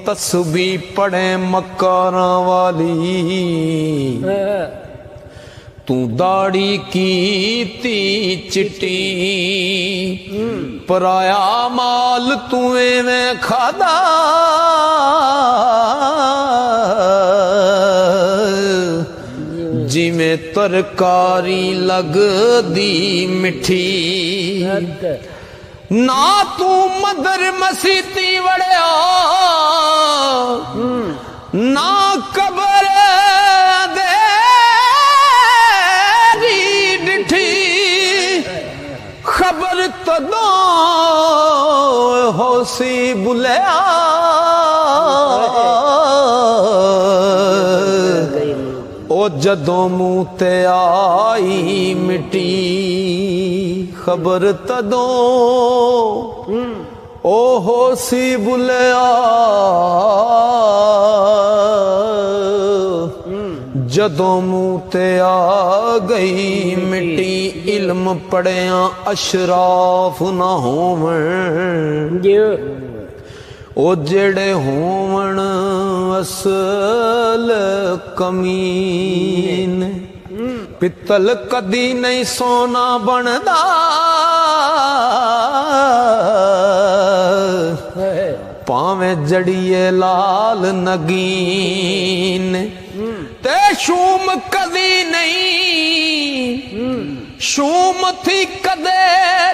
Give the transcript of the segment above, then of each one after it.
तस्बीह पढ़े मकारा वाली, तू दाढ़ी कीती चिट्टी, पराया माल तू एवें खादा, जिमें तरकारी लगदी मिठी। ना तू मदर मसीती वड़िया, ना कबर देरी डिठी, खबर तदों होसी बुलिया, ओ जदों मुंह ते आई मिट्टी, खबर तदों ओ होसी बुलिया, जदों मुंह ते आ गई मिट्टी। इल्म पढ़िया अशराफ ना होवण, ओ जेड़े होवण असल कमीन, पित्तल कदी नहीं सोना बनदा, पावे जड़िए लाल नगीन, ते शूम कदी नहीं, शूम थी कदे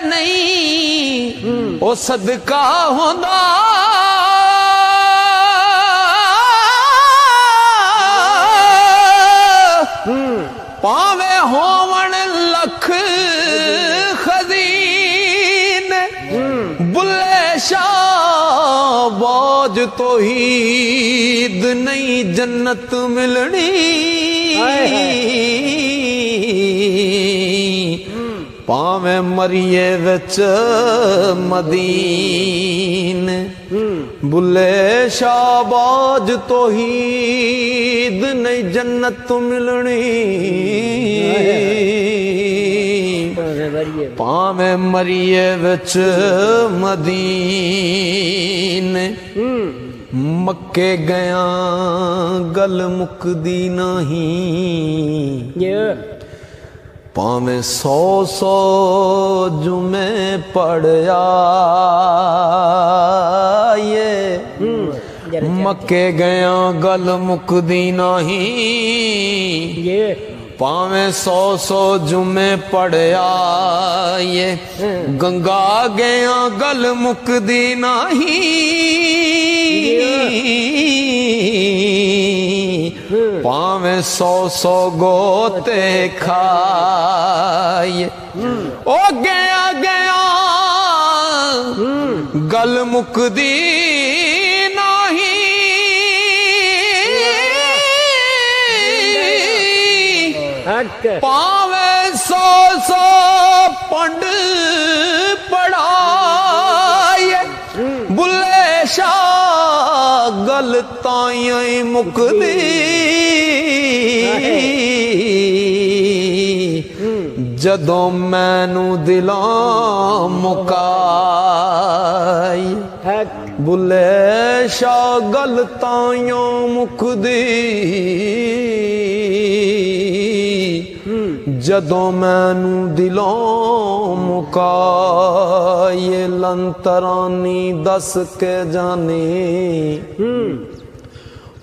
नहीं, ओ सदका होंदा, पावे होवण लख खजीन, बुल्ले शाह बाज तो हीद नहीं जन्नत मिलनी, पावे मरिए विच मदीन, बुल्ले शाहबाज तो हीद नहीं जन्नत मिलनी, पावे मरिए विच मदीन। मक्के गया गल मुकदी नहीं, पावे 100 जुमे पढ़या, ये मक्के गया गल मुकदी नहीं, पावे 100 जुमे पढ़या, ये गंगा गया गल मुकदी नहीं, पावे 100 गोते खाए, ओ गया गया गल मुकदी नहीं, पावे 100 पंड पढ़ाए, बुल्ले शाह गल ताई मुकदी, जदों मैनू दिलां मुकाई, बुल्ले शाह गल ताइयों मुकदी, जदों मैनू दिलों मुकाए। लंतरानी दस के जाने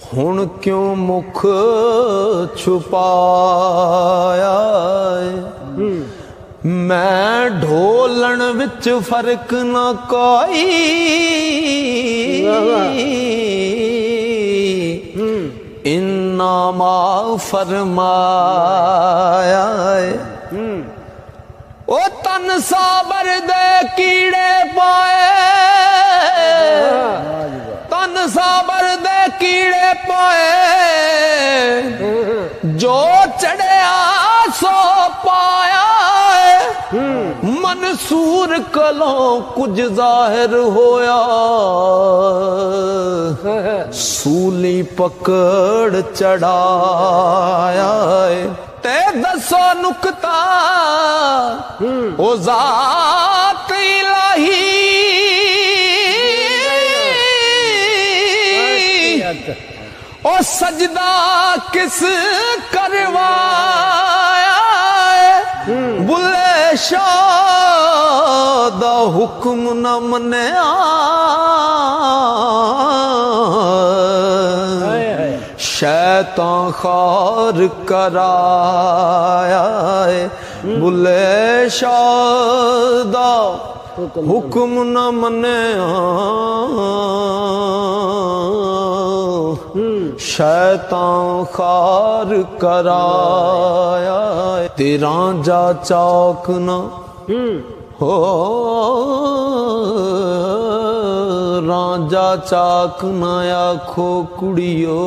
हुण क्यों मुख छुपाया, मैं ढोलन विच फर्क ना कोई, इन्ना मां फरमाया, ओ तन साबर दे कीड़े पाए, तन साबर दे कीड़े पाए, जो चढ़िया सो पाया, मंसूर कलों कुछ जाहिर होया, सूली पकड़ चढ़ाया, ते दसो नुकता ओ जात इलाही, ओ सजदा किस करवाया बुले शाह दा हुक्म न मन्या शैतान खार कराया बुले शाह दा हुक्म न मन्या शैतान खार कराया तेरा जा चौक न हो राजा चाक न आखो कुड़ियो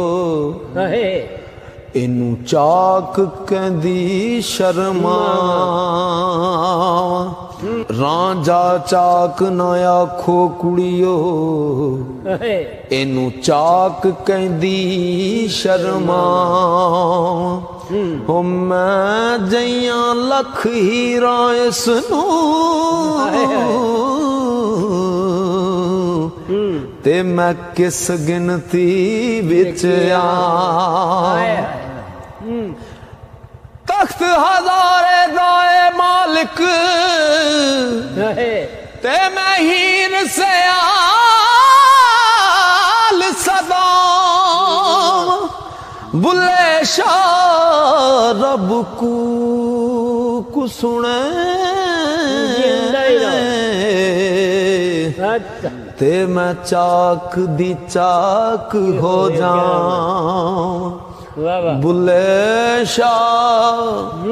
इनू चाक कहंदी शर्मा राजा चाक न आखो कुड़ियो इनू चाक कहंदी शर्मा हो मैं जइया लख हीरा इसनू ते मैं किस गिनती बिच तख्त हजारे दाए मालिक ते मैं हीर से आल सदा बुले शाह रब को सुने ते मैं चाक दी चाक हो जाऊं बुले शाह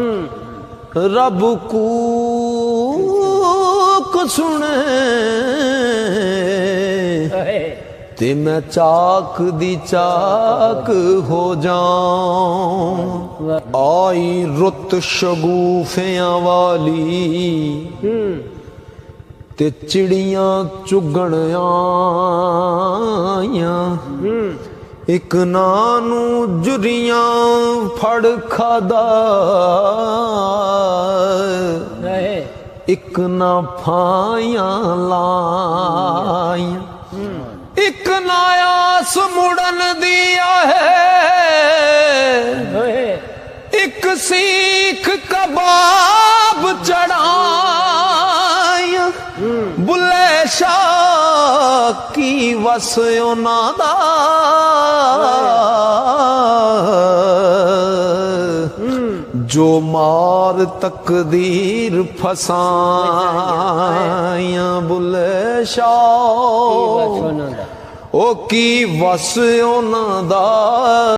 रब को सुने ते मैं चाक दी चाक हो जाऊं आई रुत शगुफियां वाली ते चिड़ियां चुगण आईयां एक नानू जुरियां फड़ खादा एक ना फाइयां लाइयां एक नायास मुड़न दिया है एक सीख कबाब चढ़ाया बुले शाह की वस नादा जो मार तकदीर फसाया बुले शाह ओ की वस ओना दा